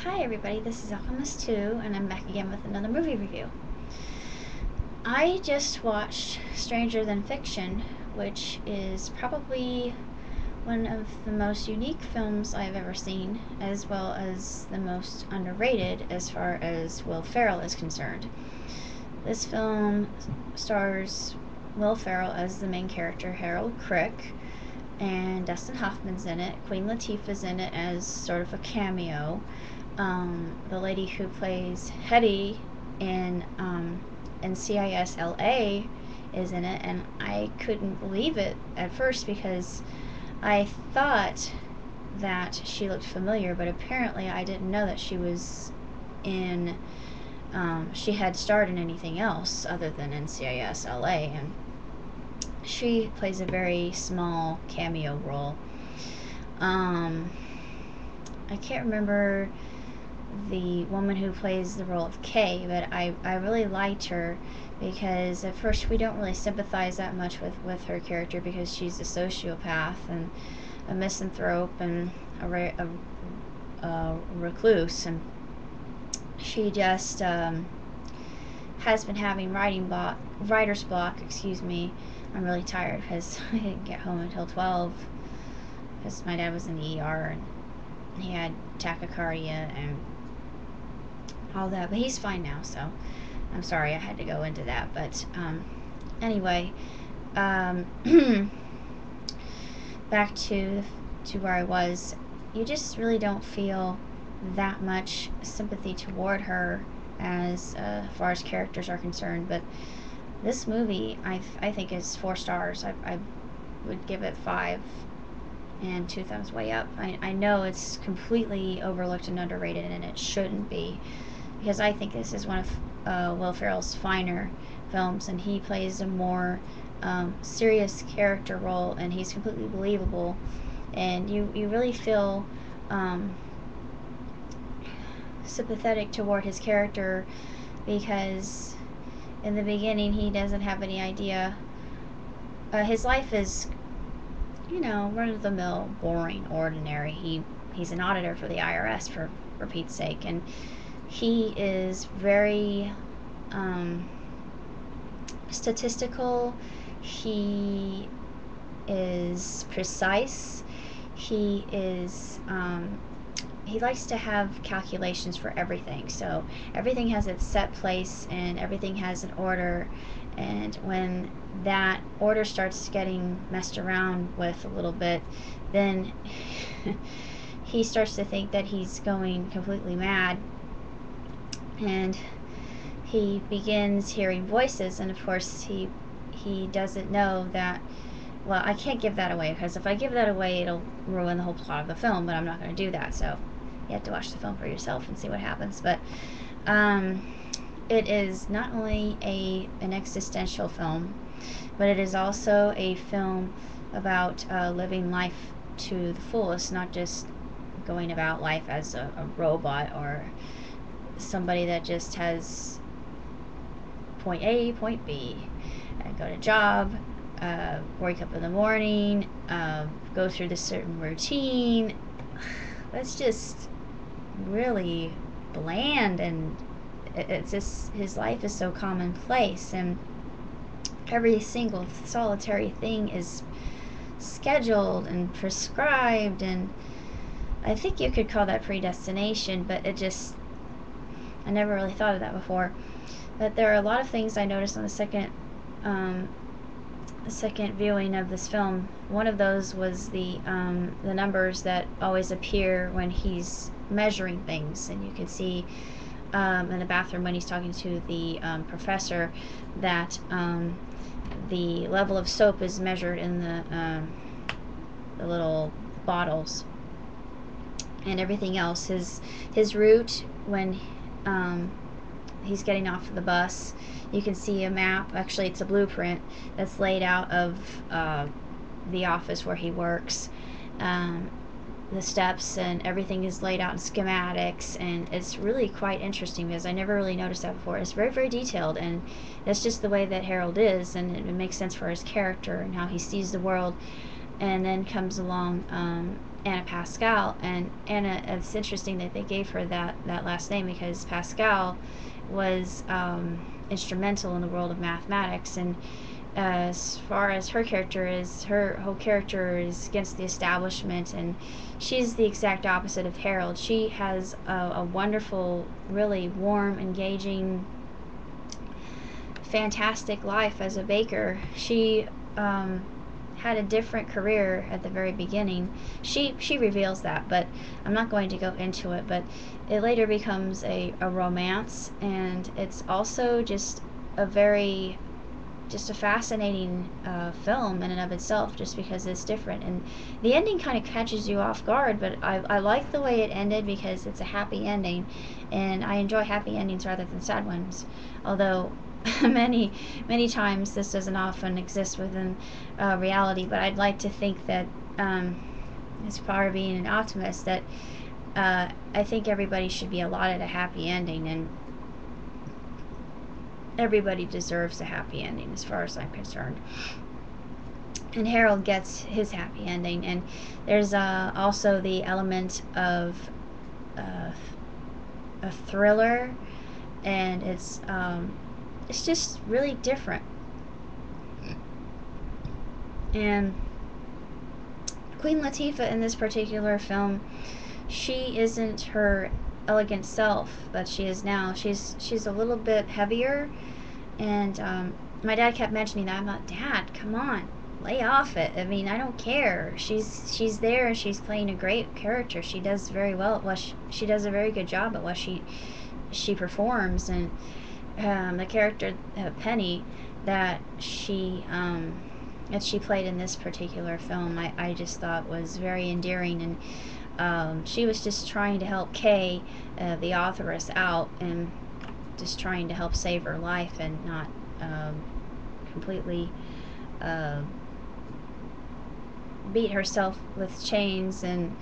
Hi everybody, this is Alchemist 2, and I'm back again with another movie review. I just watched Stranger Than Fiction, which is probably one of the most unique films I've ever seen, as well as the most underrated as far as Will Ferrel is concerned. This film stars Will Ferrel as the main character, Harold Crick, and Dustin Hoffman's in it. Queen Latifah's in it as sort of a cameo. The lady who plays Hetty in NCIS LA is in it, and I couldn't believe it at first because I thought that she looked familiar, but apparently I didn't know that she was in she had starred in anything else other than NCIS LA, and she plays a very small cameo role. I can't remember the woman who plays the role of Kay, but I really liked her because at first we don't really sympathize that much with her character because she's a sociopath and a misanthrope and a recluse, and she just has been having writer's block. Excuse me. I'm really tired because I didn't get home until 12 because my dad was in the ER and he had tachycardia and all that, but he's fine now, so I'm sorry I had to go into that. But anyway, back to where I was. You just really don't feel that much sympathy toward her as far as characters are concerned, but this movie I think is 4 stars. I would give it 5 and 2 thumbs way up. I know it's completely overlooked and underrated, and it shouldn't be, because I think this is one of Will Ferrell's finer films, and he plays a more serious character role, and he's completely believable, and you really feel sympathetic toward his character because in the beginning he doesn't have any idea. His life is, run-of-the-mill, boring, ordinary. He's an auditor for the IRS, for Pete's sake, and he is very statistical. He is precise. He is he likes to have calculations for everything, so everything has its set place and everything has an order, and when that order starts getting messed around with a little bit, then he starts to think that he's going completely mad, and he begins hearing voices, and of course he doesn't know that. Well, I can't give that away, because if I give that away it'll ruin the whole plot of the film, but I'm not going to do that, so you have to watch the film for yourself and see what happens. But it is not only an existential film, but it is also a film about living life to the fullest, not just going about life as a robot or somebody that just has point A, point B, go to job, wake up in the morning, go through this certain routine. That's just really bland, and it's just, his life is so commonplace, and every single solitary thing is scheduled and prescribed, and I think you could call that predestination, but I never really thought of that before. But there are a lot of things I noticed on the second viewing of this film. One of those was the numbers that always appear when he's measuring things, and you can see in the bathroom when he's talking to the professor that the level of soap is measured in the little bottles, and everything else. His route when he's getting off the bus, you can see a map. Actually, it's a blueprint that's laid out of the office where he works. The steps and everything is laid out in schematics, and it's really quite interesting because I never really noticed that before. It's very, very detailed, and that's just the way that Harold is, and it makes sense for his character and how he sees the world. And then comes along Anna Pascal. And Anna, it's interesting that they gave her that last name because Pascal was instrumental in the world of mathematics. And as far as her character is, her whole character is against the establishment, and she's the exact opposite of Harold. She has a wonderful, really warm, engaging, fantastic life as a baker. She had a different career at the very beginning. She reveals that, but I'm not going to go into it. But it later becomes a romance, and it's also just a fascinating film in and of itself, just because it's different. And the ending kind of catches you off guard, but I like the way it ended because it's a happy ending, and I enjoy happy endings rather than sad ones. Although many times this doesn't often exist within reality, but I'd like to think that, as far as being an optimist, that I think everybody should be allotted a happy ending, and everybody deserves a happy ending as far as I'm concerned. And Harold gets his happy ending, and there's also the element of a thriller, and it's just really different. And Queen Latifah in this particular film, she isn't her elegant self that she is now. She's a little bit heavier, and my dad kept mentioning that. I'm like, Dad, come on, lay off it. I mean, I don't care. She's there, and she's playing a great character. She does very well at what she does a very good job at what she performs. And the character Penny that she played in this particular film, I just thought was very endearing. And she was just trying to help Kay, the authoress, out, and just trying to help save her life, and not completely beat herself with chains. And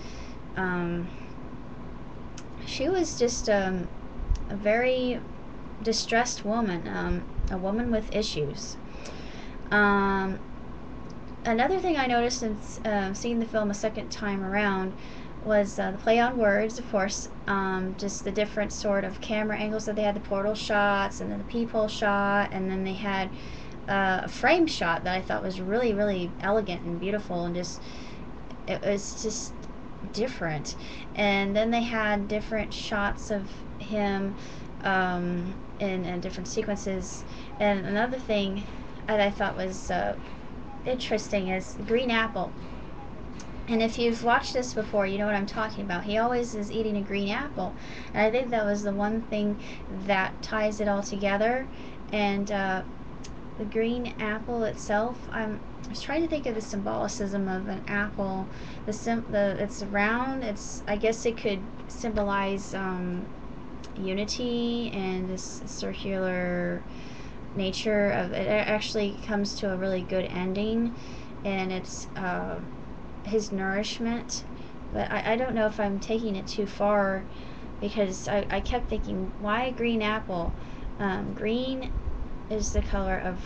she was just a very distressed woman, a woman with issues. Another thing I noticed in seeing the film a second time around was the play on words, of course, just the different sort of camera angles that they had, the portal shots, and then the peephole shot, and then they had a frame shot that I thought was really, really elegant and beautiful, and it was just different. And then they had different shots of him in different sequences. And another thing that I thought was interesting is green apple. And if you've watched this before, you know what I'm talking about. He always is eating a green apple. And I think that was the one thing that ties it all together. And the green apple itself, I was trying to think of the symbolicism of an apple. It's round. I guess it could symbolize unity and this circular nature of it. Actually comes to a really good ending, and it's his nourishment. But I don't know if I'm taking it too far, because I kept thinking, why a green apple? Green is the color of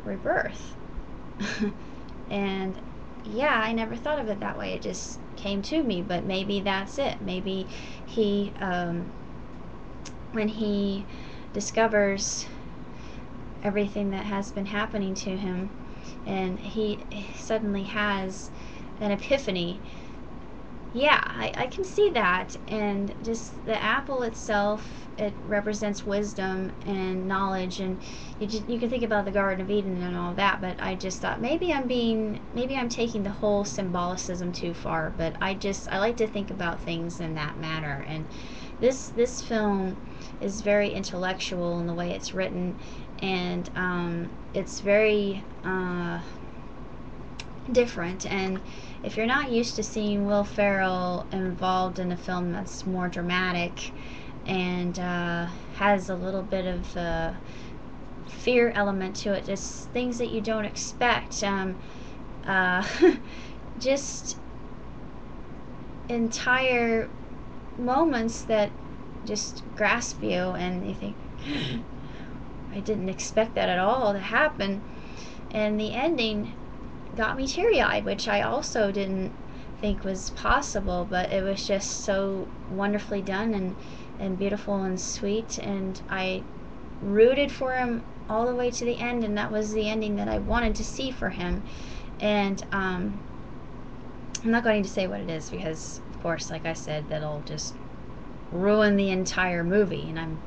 rebirth. And yeah, I never thought of it that way. It just came to me. But maybe that's it. Maybe he when he discovers everything that has been happening to him, and he suddenly has an epiphany. Yeah, I can see that. And just the apple itself, it represents wisdom and knowledge, and you can think about the Garden of Eden and all that. But I just thought maybe I'm taking the whole symbolicism too far. But I like to think about things in that manner. And this film is very intellectual in the way it's written, and it's very different. And if you're not used to seeing Will Ferrel involved in a film that's more dramatic and has a little bit of fear element to it, just things that you don't expect, just entire moments that just grasp you, and you think, I didn't expect that at all to happen. And the ending got me teary-eyed, which I also didn't think was possible, but it was just so wonderfully done and beautiful and sweet, and I rooted for him all the way to the end, and that was the ending that I wanted to see for him. And I'm not going to say what it is because, of course, like I said, that'll just ruin the entire movie, and I'm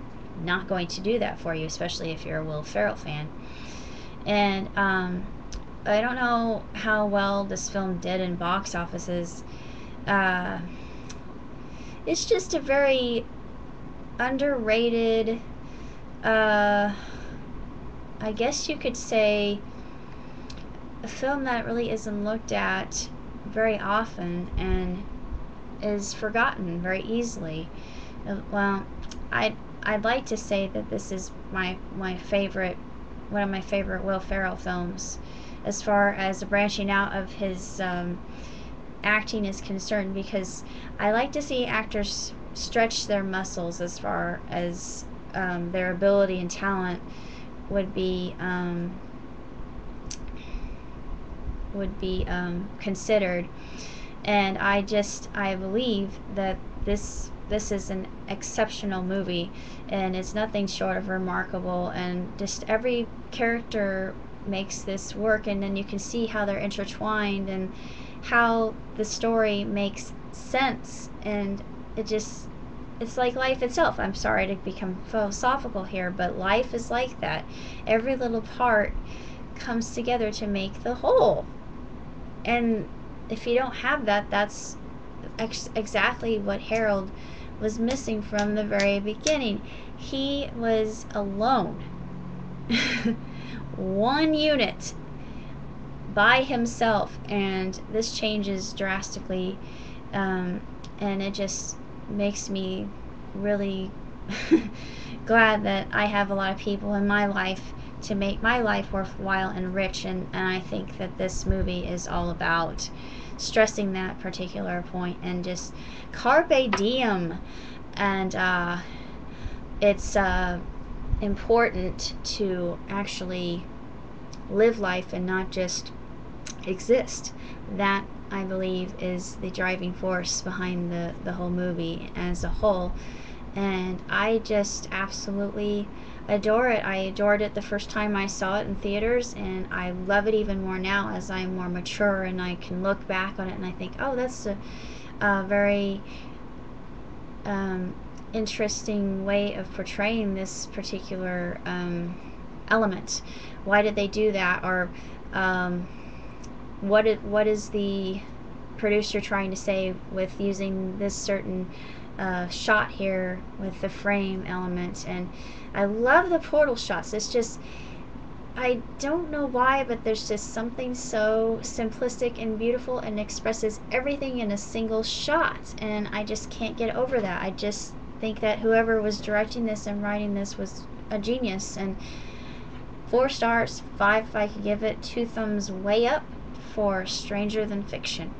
not going to do that for you, especially if you're a Will Ferrel fan. And I don't know how well this film did in box offices. It's just a very underrated, I guess you could say, a film that really isn't looked at very often and is forgotten very easily. Well, I'd like to say that this is my favorite, one of my favorite Will Ferrell films, as far as the branching out of his acting is concerned, because I like to see actors stretch their muscles as far as their ability and talent would be considered. And I believe that this is an exceptional movie, and it's nothing short of remarkable, and just every character makes this work, and then you can see how they're intertwined and how the story makes sense, and it's like life itself. I'm sorry to become philosophical here, but life is like that. Every little part comes together to make the whole, and if you don't have that, that's exactly what Harold was missing from the very beginning. He was alone. One unit by himself, and this changes drastically, and it just makes me really glad that I have a lot of people in my life to make my life worthwhile and rich, and I think that this movie is all about stressing that particular point and just carpe diem. And it's important to actually live life and not just exist. That, I believe, is the driving force behind the whole movie as a whole, and I just absolutely adore it. I adored it the first time I saw it in theaters, and I love it even more now as I'm more mature and I can look back on it and I think, oh, that's a very interesting way of portraying this particular element. Why did they do that? Or what is the producer trying to say with using this certain shot here with the frame element? And I love the portal shots. It's just, I don't know why, but there's just something so simplistic and beautiful and expresses everything in a single shot, and I just can't get over that. I just think that whoever was directing this and writing this was a genius. And 4 stars, 5 if I could give it, 2 thumbs way up for Stranger Than Fiction.